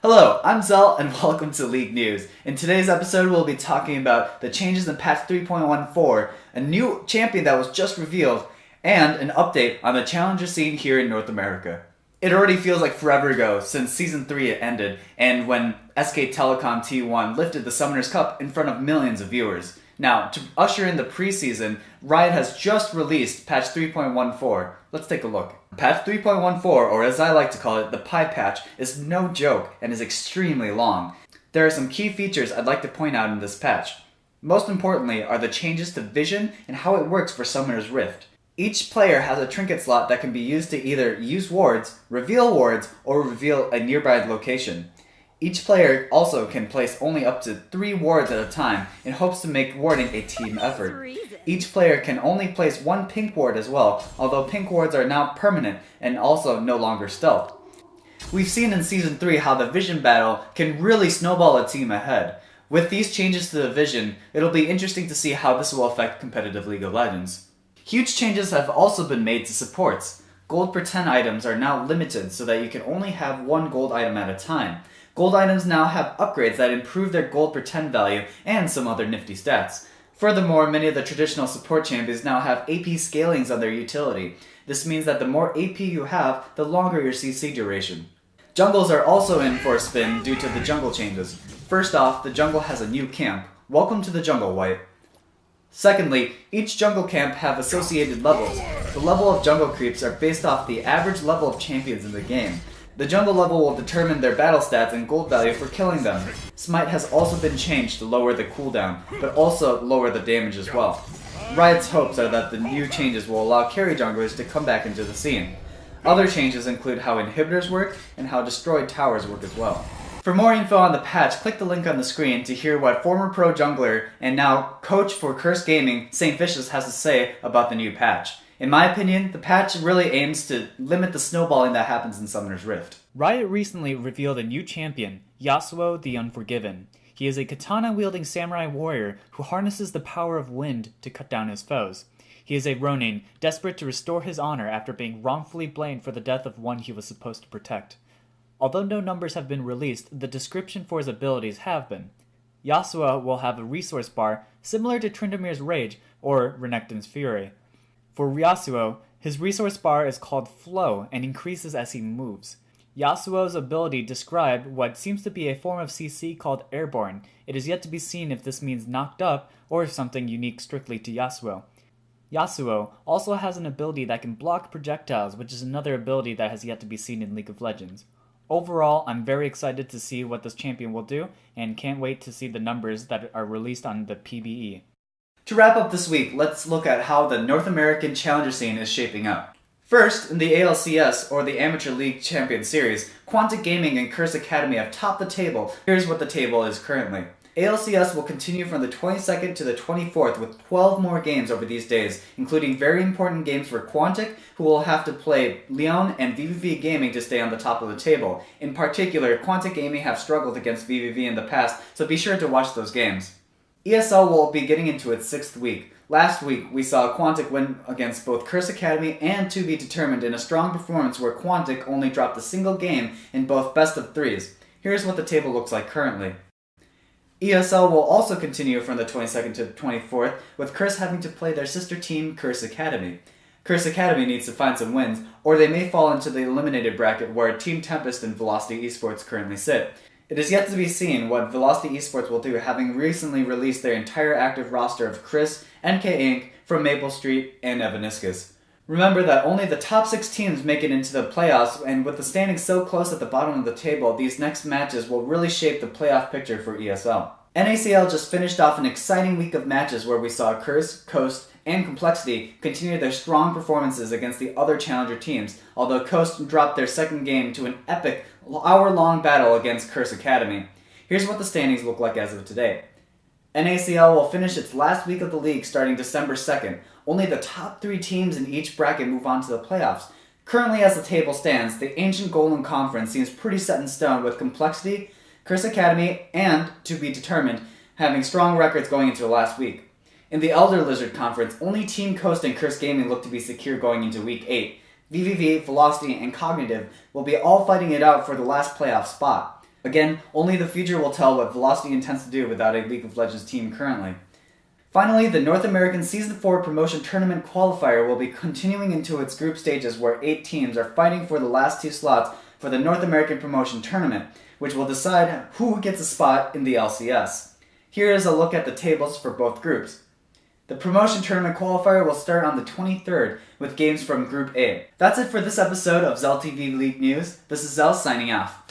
Hello, I'm Xell and welcome to League News. In today's episode, we'll be talking about the changes in patch 3.14, a new champion that was just revealed, and an update on the challenger scene here in North America. It already feels like forever ago since Season 3 ended, and when SK Telecom T1 lifted the Summoner's Cup in front of millions of viewers. Now, to usher in the preseason, Riot has just released patch 3.14. Let's take a look. Patch 3.14, or as I like to call it, the Pie Patch, is no joke and is extremely long. There are some key features I'd like to point out in this patch. Most importantly are the changes to vision and how it works for Summoner's Rift. Each player has a trinket slot that can be used to either use wards, or reveal a nearby location. Each player also can place only up to 3 wards at a time in hopes to make warding a team effort. Each player can only place 1 pink ward as well, although pink wards are now permanent and also no longer stealth. We've seen in Season 3 how the vision battle can really snowball a team ahead. With these changes to the vision, it'll be interesting to see how this will affect competitive League of Legends. Huge changes have also been made to supports. Gold per 10 items are now limited so that you can only have 1 gold item at a time. Gold items now have upgrades that improve their gold per 10 value and some other nifty stats. Furthermore, many of the traditional support champions now have AP scalings on their utility. This means that the more AP you have, the longer your CC duration. Jungles are also in for a spin due to the jungle changes. First off, the jungle has a new camp. Welcome to the jungle, White. Secondly, each jungle camp have associated levels. The level of jungle creeps are based off the average level of champions in the game. The jungle level will determine their battle stats and gold value for killing them. Smite has also been changed to lower the cooldown, but also lower the damage as well. Riot's hopes are that the new changes will allow carry junglers to come back into the scene. Other changes include how inhibitors work and how destroyed towers work as well. For more info on the patch, click the link on the screen to hear what former pro jungler and now coach for Curse Gaming, St. Vicious, has to say about the new patch. In my opinion, the patch really aims to limit the snowballing that happens in Summoner's Rift. Riot recently revealed a new champion, Yasuo the Unforgiven. He is a katana-wielding samurai warrior who harnesses the power of wind to cut down his foes. He is a Ronin, desperate to restore his honor after being wrongfully blamed for the death of one he was supposed to protect. Although no numbers have been released, the description for his abilities have been. Yasuo will have a resource bar similar to Tryndamere's Rage or Renekton's Fury. For Yasuo, his resource bar is called Flow and increases as he moves. Yasuo's ability described what seems to be a form of CC called Airborne. It is yet to be seen if this means knocked up or something unique strictly to Yasuo. Yasuo also has an ability that can block projectiles, which is another ability that has yet to be seen in League of Legends. Overall, I'm very excited to see what this champion will do and can't wait to see the numbers that are released on the PBE. To wrap up this week, let's look at how the North American challenger scene is shaping up. First, in the ALCS, or the Amateur League Champion Series, Quantic Gaming and Curse Academy have topped the table. Here's what the table is currently. ALCS will continue from the 22nd to the 24th with 12 more games over these days, including very important games for Quantic, who will have to play Leon and VVV Gaming to stay on the top of the table. In particular, Quantic Gaming have struggled against VVV in the past, so be sure to watch those games. ESL will be getting into its 6th week. Last week, we saw Quantic win against both Curse Academy and To Be Determined in a strong performance where Quantic only dropped a single game in both best of 3s. Here's what the table looks like currently. ESL will also continue from the 22nd to the 24th, with Curse having to play their sister team, Curse Academy. Curse Academy needs to find some wins, or they may fall into the eliminated bracket where Team Tempest and Velocity Esports currently sit. It is yet to be seen what Velocity Esports will do, having recently released their entire active roster of Chris, NK Inc., From Maple Street, and Evaniscus. Remember that only the top 6 teams make it into the playoffs, and with the standings so close at the bottom of the table, these next matches will really shape the playoff picture for ESL. NACL just finished off an exciting week of matches where we saw Curse, Coast, and Complexity continue their strong performances against the other challenger teams, although Coast dropped their second game to an epic hour-long battle against Curse Academy. Here's what the standings look like as of today. NACL will finish its last week of the league starting December 2nd. Only the top 3 teams in each bracket move on to the playoffs. Currently, as the table stands, the Ancient Golden Conference seems pretty set in stone with Complexity, Curse Academy, and To Be Determined having strong records going into the last week. In the Elder Lizard Conference, only Team Coast and Curse Gaming look to be secure going into Week 8. VVV, Velocity, and Cognitive will be all fighting it out for the last playoff spot. Again, only the future will tell what Velocity intends to do without a League of Legends team currently. Finally, the North American Season 4 Promotion Tournament Qualifier will be continuing into its group stages where 8 teams are fighting for the last 2 slots for the North American Promotion Tournament, which will decide who gets a spot in the LCS. Here is a look at the tables for both groups. The Promotion Tournament Qualifier will start on the 23rd with games from Group A. That's it for this episode of Xell TV League News. This is Xell signing off.